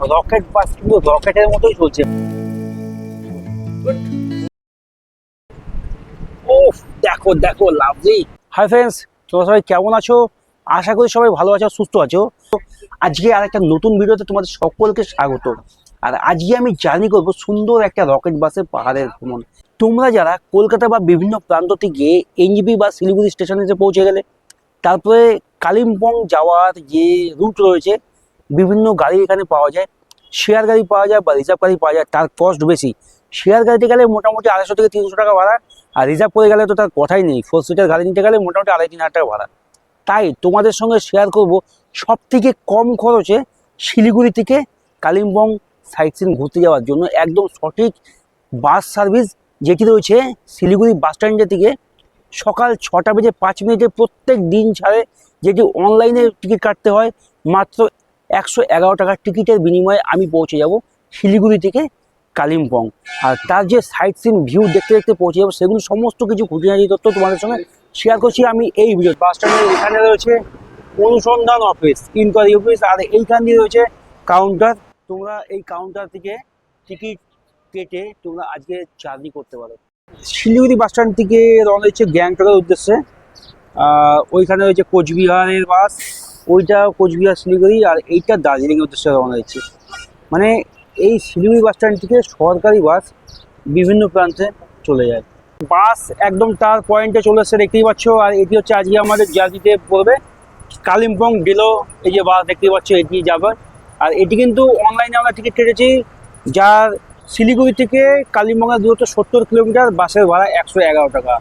Rocket বাস কিন্তু রকেটের মতোই চলছে। ওফ, দেখো দেখো, লাভলি। হাই ফ্রেন্ডস, তোমরা সবাই কেমন আছো? আশা করি সবাই ভালো আছো, সুস্থ আছো। আজকে আর একটা নতুন ভিডিওতে তোমাদের সকলকে স্বাগত। আর আজকে আমি জার্নি করবো সুন্দর একটা রকেট বাসে পাহাড়ের ভ্রমণ। তোমরা যারা কলকাতা বা বিভিন্ন প্রান্ত থেকে এনজেপি বা শিলিগুড়ি স্টেশনে এসে পৌঁছে গেলে, তারপরে কালিম্পং যাওয়ার যে রুট রয়েছে, বিভিন্ন গাড়ি এখানে পাওয়া যায়। শেয়ার গাড়ি পাওয়া যায় বা রিজার্ভ গাড়ি পাওয়া যায়, তার কস্ট বেশি। শেয়ার গাড়িতে গেলে মোটামুটি 250 থেকে 300 টাকা ভাড়া, আর রিজার্ভ করে গেলে তো তার কথাই নেই, 4 সিটার গাড়ি নিতে গেলে মোটামুটি 2,500-3,000 টাকা ভাড়া। তাই তোমাদের সঙ্গে শেয়ার করব সব থেকে কম খরচে শিলিগুড়ি থেকে কালিম্পং সাইট সিন ঘুরতে যাওয়ার জন্য একদম সঠিক বাস সার্ভিস, যেটি রয়েছে শিলিগুড়ি বাস স্ট্যান্ডের থেকে সকাল 6টা বেজে 5 মিনিটে প্রত্যেক দিন ছাড়ে, যেটি অনলাইনে টিকিট কাটতে হয়। মাত্র 111 টাকার টিকিটের বিনিময়ে আমি পৌঁছে যাব শিলিগুড়ি থেকে কালিম্পং। আর তার যে সাইট সিন ভিউ দেখতে দেখতে পৌঁছে যাবো, সেগুলো সমস্ত কিছু খুঁটিনাটি তথ্য তোমাদের সঙ্গে শেয়ার করছি আমি এই ভিডিও। বাস স্ট্যান্ডের এখানে রয়েছে অনুসন্ধান অফিস, ইনকোয়ারি অফিস, আর এইখান দিয়ে রয়েছে কাউন্টার। তোমরা এই কাউন্টার থেকে টিকিট কেটে তোমরা আজকে জার্নি করতে পারো। শিলিগুড়ি বাস স্ট্যান্ড থেকে রওনা হচ্ছে গ্যাংটকের উদ্দেশ্যে। ওইখানে রয়েছে কোচবিহারের বাস, ওইটা কোচবিহার শিলিগুড়ি, আর এইটা দার্জিলিংয়ের উদ্দেশ্যে রওনা হচ্ছে। মানে এই শিলিগুড়ি বাস স্ট্যান্ড থেকে সরকারি বাস বিভিন্ন প্রান্তে চলে যায়। বাস একদম তার পয়েন্টে চলে এসছে, দেখতেই পাচ্ছ। আর এটি হচ্ছে আজকে আমাদের জার্নিতে পড়বে কালিম্পং ডেলো। এই যে বাস দেখতেই পাচ্ছ, এটি যাবে। আর এটি কিন্তু অনলাইনে আমরা টিকিট কেটেছি, যার শিলিগুড়ি থেকে কালিম্পংয়ের দূরত্ব 70 কিলোমিটার, বাসের ভাড়া 111 টাকা।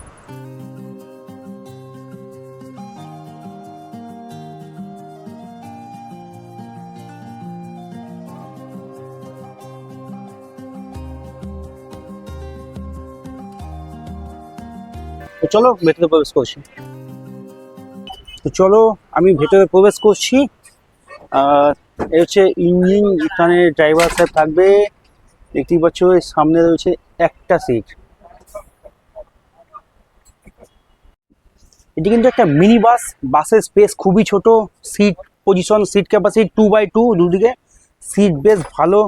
তো চলো ভেতরে প্রবেশ করছি। আমি ভেতরে প্রবেশ করছি। এই হচ্ছে ইঞ্জিন, এখানে ড্রাইভার সাহেব থাকবে। দেখতেই পাচ্ছ এর সামনে রয়েছে একটা সিট। এটি কিন্তু একটা মিনি বাস। বাসের স্পেস খুবই ছোট, seat position, seat capacity 2x2, দুদিকে সিট বেশ ভালো,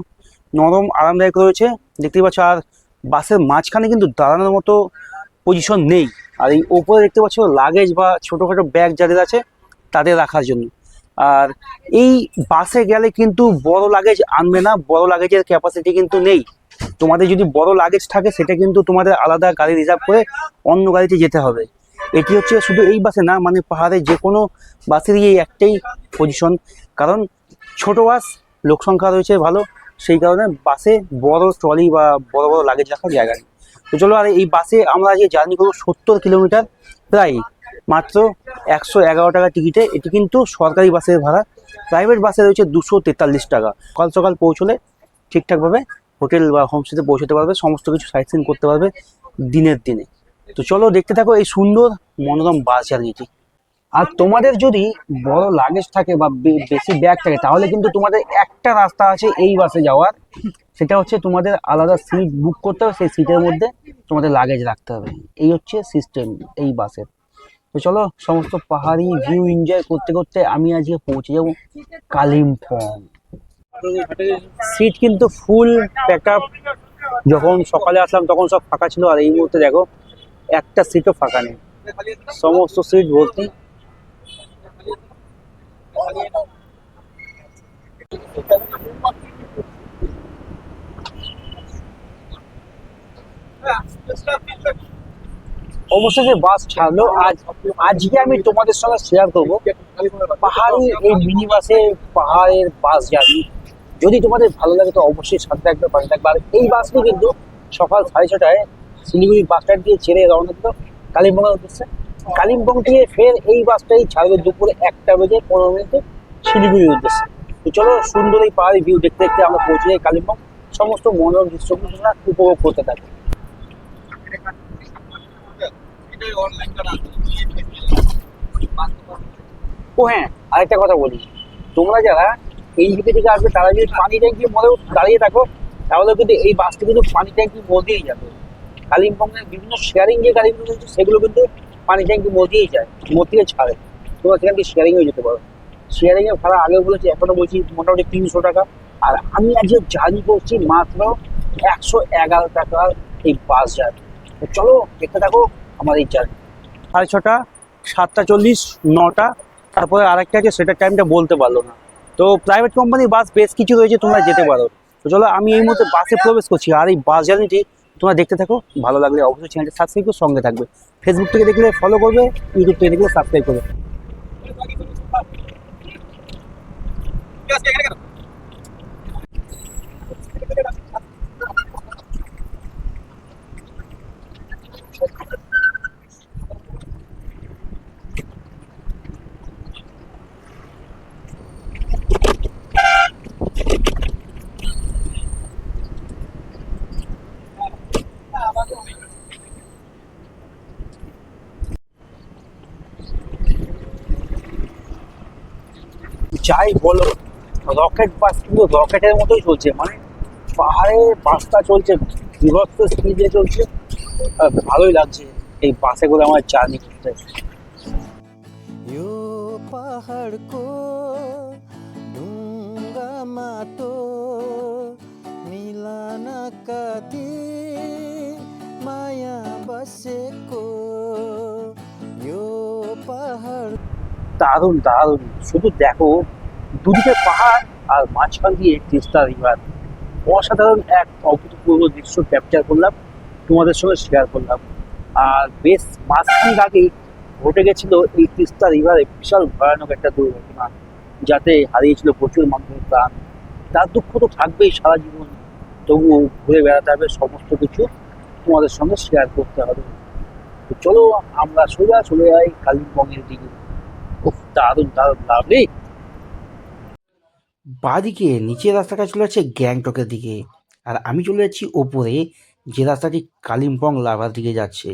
নরম, আরামদায়ক রয়েছে, দেখতেই পাচ্ছ। আর বাসের মাঝখানে কিন্তু দাঁড়ানোর মতো পজিশন নেই। আর এই ওপরে দেখতে পাচ্ছ লাগেজ বা ছোটোখাটো ব্যাগ যাদের আছে তাদের রাখার জন্য। আর এই বাসে গেলে কিন্তু বড় লাগেজ আনবে না, বড় লাগেজের ক্যাপাসিটি কিন্তু নেই। তোমাদের যদি বড় লাগেজ থাকে, সেটা কিন্তু তোমাদের আলাদা গাড়ি রিজার্ভ করে অন্য গাড়িতে যেতে হবে। এটি হচ্ছে শুধু এই বাসে না, মানে পাহাড়ে যে কোনো বাসেরই এই একটাই পজিশন। কারণ ছোট বাস, লোক সংখ্যা রয়েছে ভালো, সেই কারণে বাসে বড় ট্রলি বা বড় বড় লাগেজ রাখার জায়গা নেই। তো চলো, আর এই বাসে আমরা আজকে জার্নি করবো 70 কিলোমিটার, প্রায় মাত্র 111 টাকা টিকিটে। এটি কিন্তু সরকারি বাসের ভাড়া। প্রাইভেট বাসে রয়েছে 243 টাকা। সকাল সকাল পৌঁছলে ঠিকঠাকভাবে হোটেল বা হোমস্টেতে পৌঁছতে পারবে, সমস্ত কিছু সাইট সিন করতে পারবে দিনের দিনে। তো চলো দেখতে থাকো এই সুন্দর মনোরম বাস জার্নিটি। আর তোমাদের যদি বড় লাগেজ থাকে বা বেশি ব্যাগ থাকে, তাহলে কিন্তু তোমাদের একটা রাস্তা আছে এই বাসে যাওয়ার। সেটা হচ্ছে তোমাদের আলাদা সিট বুক করতে হবে, সেই সিটের মধ্যে তোমাদের লাগেজ রাখতে হবে। এই হচ্ছে সিস্টেম এই বাসের। তো চলো, সমস্ত পাহাড়ি ভিউ এনজয় করতে করতে আমি আজকে পৌঁছে যাব কালিম্পং। সিট কিন্তু ফুল প্যাক আপ। যখন সকালে আসলাম তখন সব ফাঁকা ছিল, আর এই মুহূর্তে দেখো একটা সিটও ফাঁকা নেই, সমস্ত সিট ভর্তি। অবশেষে বাস ছাড়লো। আজকে আমি তোমাদের সঙ্গে শেয়ার করবো পাহাড়ি এই মিনি বাসে পাহাড়ের বাস জার্নি। যদি তোমাদের ভালো লাগে তো অবশ্যই সাথে থাকবে, পাশে থাকবে। আর এই বাসটি কিন্তু সকাল 6:30টায় শিলিগুড়ি বাস স্ট্যান্ড দিয়ে ছেড়ে রওনা দিল কালিম্পংয়ের উদ্দেশ্যে। কালিম্পং থেকে ফের এই বাসটাই ছাড়বে দুপুরে 1টা বেজে 15 মিনিটে শিলিগুড়ির উদ্দেশ্যে। তো চলো, সুন্দর এই পাহাড়ি ভিউ দেখতে দেখতে আমরা পৌঁছে যাই কালিম্পং। সমস্ত মনোরম দৃশ্যগুলো তোমরা উপভোগ করতে থাকবে। ও হ্যাঁ, আরেকটা কথা বলি, তোমরা যারা এই দিকে থেকে আসবে তারা যদি পানি ট্যাঙ্কি মধ্যেও দাঁড়িয়ে থাকো, তাহলে কিন্তু এই বাসটি কিন্তু পানি ট্যাঙ্কির মধ্যেই যাবে। কালিম্পংয়ের বিভিন্ন শেয়ারিং যে গাড়িগুলো রয়েছে, সেগুলো কিন্তু পানি ট্যাঙ্কির মধ্যেই যায়, মধ্যে ছাড়ে। তোমরা সেখান থেকে শেয়ারিং হয়ে যেতে পারো। শেয়ারিং এর ভাড়া আগে বলেছি, এখনো বলছি মোটামুটি 300 টাকা। আর আমি আজকে জার্নি করছি মাত্র 111 টাকার এই বাস জার্নি। তো চলো দেখতে থাকো আমার এই জার্নি। 6:30, 7:40, 9টা, তারপরে আরেকটা আছে, সেটার টাইমটা বলতে পারলো না। তো প্রাইভেট কোম্পানির বাস বেশ কিছু রয়েছে, তোমরা যেতে পারো। তো চলো আমি এই মুহূর্তে বাসে প্রবেশ করছি, আর এই বাস জার্নিটি তোমরা দেখতে থাকো। ভালো লাগলে অবশ্যই চ্যানেলটা সাবস্ক্রাইব করে সঙ্গে থাকবে। ফেসবুক থেকে দেখলে ফলো করবে, ইউটিউব থেকে দেখলে সাবস্ক্রাইব করবে। যাই বলো, রকেট বাস কিন্তু রকেটের মতোই চলছে, মানে পাহাড়ে বাসটা চলছে, বিভৎস স্পিডে চলছে। ভালোই লাগছে এই বাসে করে আমার জার্নি করতে। यो पहाडको ढुङ्गामा तो मिलनका दिन माया बसेको यो पहाड। দারুণ দারুণ, শুধু দেখো দুদিকে পাহাড় আর মাঝখান দিয়ে তিস্তা রিভার। অসাধারণ এক অভূতপূর্ব দৃশ্য ক্যাপচার করলাম, তোমাদের সঙ্গে শেয়ার করলাম। আর বেশ মাঝখান আগেই ঘটে গেছিল এই তিস্তা রিভারে বিশাল ভয়ানক একটা দুর্ঘটনা, যাতে হারিয়েছিল প্রচুর মানুষের প্রাণ। তার দুঃখ তো থাকবেই সারা জীবন, তবুও ঘুরে বেড়াতে হবে, সমস্ত কিছু তোমাদের সঙ্গে শেয়ার করতে হবে। তো চলো আমরা সোজা চলে যাই কালিম্পংয়ের দিকে। খুব দারুণ দারুণ লাভলি। বাঁদিকে নিচের রাস্তাটা চলে যাচ্ছে গ্যাংটকের দিকে, আর আমি চলে যাচ্ছি ওপরে, যে রাস্তাটি কালিম্পং লাভার দিকে যাচ্ছে।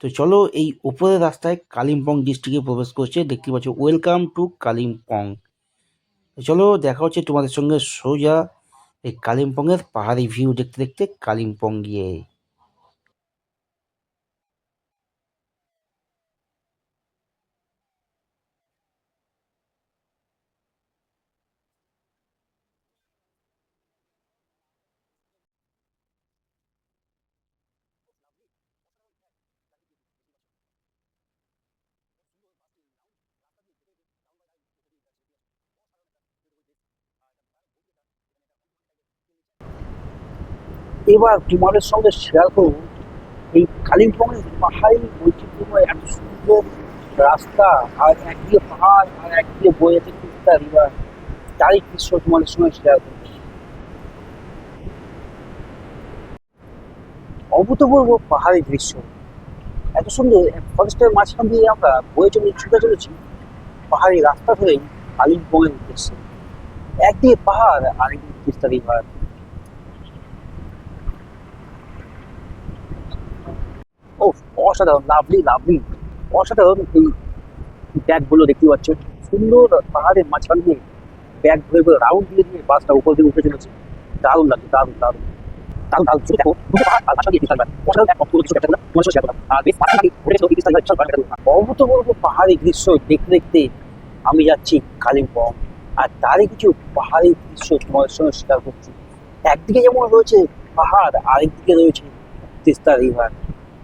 তো চলো এই ওপরের রাস্তায় কালিম্পং ডিস্ট্রিক্টে প্রবেশ করছে, দেখতে পাচ্ছ ওয়েলকাম টু কালিম্পং। তো চলো দেখা হচ্ছে তোমাদের সঙ্গে সোজা এই কালিম্পংয়ের পাহাড়ি ভিউ দেখতে দেখতে কালিম্পং গিয়ে। এবার তোমাদের সঙ্গে শেয়ার করবো এই কালিম্পংয়ের পাহাড়ি বৈচিত্র্যময় এত সুন্দর রাস্তা, আর একদিকে পাহাড় আর একদিকে বয়ে আছে তিস্তা রিভার, তারই দৃশ্য তোমাদের সঙ্গে শেয়ার করবো। অভূতপূর্ব পাহাড়ি দৃশ্য, এত সুন্দর ফরেস্টের মাঝখান দিয়ে আমরা বয়ে চলে ছুটে চলেছি পাহাড়ি রাস্তা ধরেই কালিম্পংয়ের উদ্দেশ্যে। একদিকে পাহাড় আর একদিকে তিস্তা রিভার। ও অসাধারণ, লাভলি লাভলি, অসাধারণ। এই ব্যাগগুলো দেখতে পাচ্ছ, সুন্দর পাহাড়ের মাঝখান দিয়ে ব্যাগ ধরে ধরে রাউন্ড দিয়ে দিয়ে বাসটা উপর দিয়ে উঠে চলেছে। দারুণ লাগছে, দারুণ দারুণ দারুণ দারুণ। শুধু দেখো দুটো পাহাড় আর মাঝখান দিয়ে বিশাল ব্যাগ, অসাধারণ এক অপূর্ব দৃশ্য ক্যাপচার করলাম, তোমার সাথে শেয়ার করলাম। আর বেশ পাহাড় থেকে ঘুরে ছিল এই বিশাল ব্যাগ, অভূতপূর্ব পাহাড়ি দৃশ্য দেখতে দেখতে আমি যাচ্ছি কালিম্পং। আর তারই কিছু পাহাড়ি দৃশ্য তোমাদের সঙ্গে শেয়ার করছি। একদিকে যেমন রয়েছে পাহাড়, আরেকদিকে রয়েছে তিস্তা রিভার।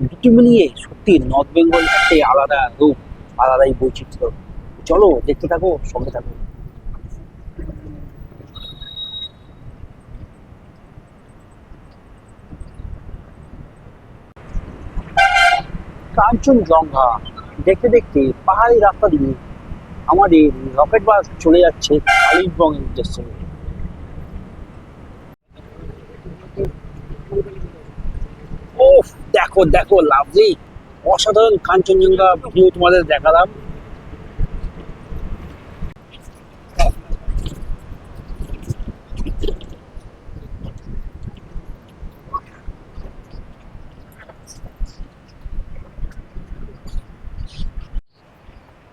দুটি মিলিয়ে সত্যি নর্থ বেঙ্গল একটাই আলাদা রূপ, আলাদাই বৈচিত্র্য। চলো দেখতে থাকো, সঙ্গে থাকো। কাঞ্চনজঙ্ঘা দেখতে দেখতে পাহাড়ি রাস্তা দিয়ে আমাদের রকেট বাস চলে যাচ্ছে কালিম্পং এর উদ্দেশ্যে। ওফ, দেখো দেখো লাভলি, অসাধারণ কাঞ্চনজঙ্ঘা ভিউ তোমাদের দেখালাম।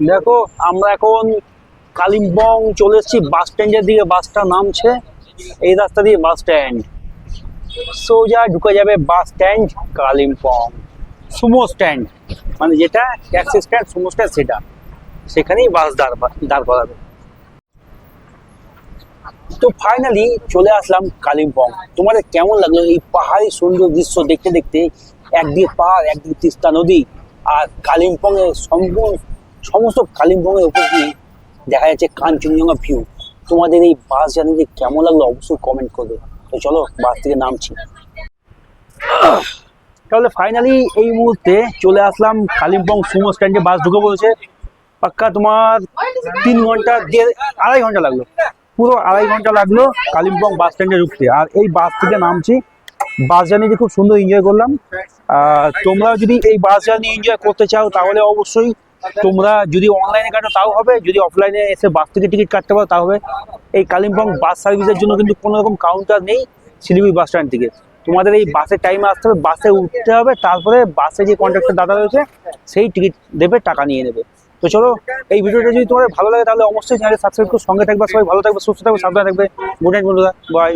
দেখো আমরা এখন কালিম্পং চলে এসেছি বাস স্ট্যান্ডের দিকে, বাসটা নামছে এই রাস্তা দিয়ে বাস স্ট্যান্ড, সোজা ঢুকে যাবে bus stand Kalimpong. Sumo stand, মানে যেটা ট্যাক্সি স্ট্যান্ড, সুমো স্ট্যান্ড সেটা, সেখানেই বাস দাঁড় করাবে। তো ফাইনালি চলে আসলাম কালিম্পং। তোমাদের কেমন লাগলো এই পাহাড়ি সুন্দর দৃশ্য দেখতে দেখতে? একদিকে পাহাড়, একদিকে তিস্তা নদী, আর কালিম্পং এর সমস্ত কালিম্পং এর উপর দিয়ে দেখা যাচ্ছে কাঞ্চনজঙ্ঘা ভিউ। তোমাদের এই বাস জার্নিতে কেমন লাগলো অবশ্যই কমেন্ট করবে। তো চলো বাস থেকে নামছি। তাহলে ফাইনালি এই মুহূর্তে চলে আসলাম কালিম্পং সুমো স্ট্যান্ডে। বাস ঢুকে পড়েছে। পাক্কা তোমার 3 ঘন্টা, 2.5 ঘন্টা লাগলো, পুরো 2.5 ঘন্টা লাগলো কালিম্পং বাস স্ট্যান্ডে ঢুকতে। আর এই বাস থেকে নামছি। বাস জার্নিটি খুব সুন্দর এনজয় করলাম। তোমরা যদি এই বাস জার্নি এনজয় করতে চাও তাহলে অবশ্যই তোমরা যদি অনলাইনে কাটো তাও হবে, যদি অফলাইনে এসে বাস থেকে টিকিট কাটতে পারো তাও হবে। এই কালিম্পং বাস সার্ভিসের জন্য কিন্তু কোনো রকম কাউন্টার নেই শিলিগুড়ি বাস স্ট্যান্ড থেকে। তোমাদের এই বাসের টাইমে আসতে হবে, বাসে উঠতে হবে, তারপরে বাসে যে কন্ট্রাক্টর দাদা রয়েছে সেই টিকিট দেবে, টাকা নিয়ে নেবে। তো চলো, এই ভিডিওটা যদি তোমাদের ভালো লাগে তাহলে অবশ্যই চ্যানেল সাবস্ক্রাইব করে সঙ্গে থাকবে। সবাই ভালো থাকবে, সুস্থ থাকবে, সাবধানে থাকবে। গুড নাইট বন্ধুরা, বাই।